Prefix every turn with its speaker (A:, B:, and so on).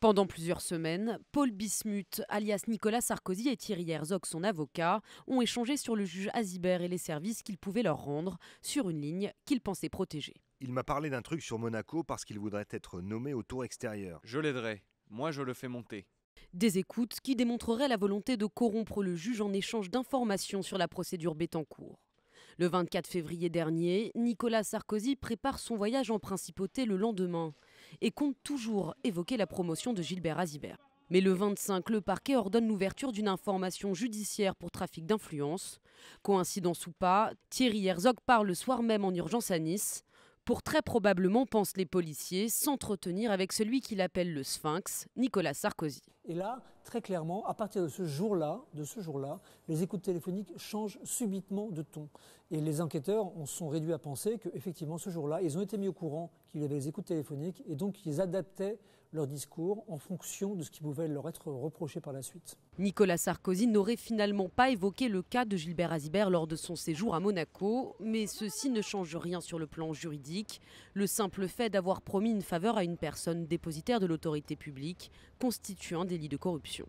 A: Pendant plusieurs semaines, Paul Bismuth, alias Nicolas Sarkozy, et Thierry Herzog, son avocat, ont échangé sur le juge Azibert et les services qu'il pouvait leur rendre sur une ligne qu'il pensait protéger.
B: Il m'a parlé d'un truc sur Monaco parce qu'il voudrait être nommé au tour extérieur.
C: Je l'aiderai. Moi, je le fais monter.
A: Des écoutes qui démontreraient la volonté de corrompre le juge en échange d'informations sur la procédure Bettencourt. Le 24 février dernier, Nicolas Sarkozy prépare son voyage en principauté le lendemain et compte toujours évoquer la promotion de Gilbert Azibert. Mais le 25, le parquet ordonne l'ouverture d'une information judiciaire pour trafic d'influence. Coïncidence ou pas, Thierry Herzog part le soir même en urgence à Nice pour très probablement, pensent les policiers, s'entretenir avec celui qu'il appelle le Sphinx, Nicolas Sarkozy.
D: Et là, très clairement, à partir de ce jour-là, les écoutes téléphoniques changent subitement de ton. Et les enquêteurs en sont réduits à penser qu'effectivement, ce jour-là, ils ont été mis au courant qu'il y avait des écoutes téléphoniques et donc ils adaptaient leur discours en fonction de ce qui pouvait leur être reproché par la suite.
A: Nicolas Sarkozy n'aurait finalement pas évoqué le cas de Gilbert Azibert lors de son séjour à Monaco, mais ceci ne change rien sur le plan juridique. Le simple fait d'avoir promis une faveur à une personne dépositaire de l'autorité publique constitue un délit de corruption.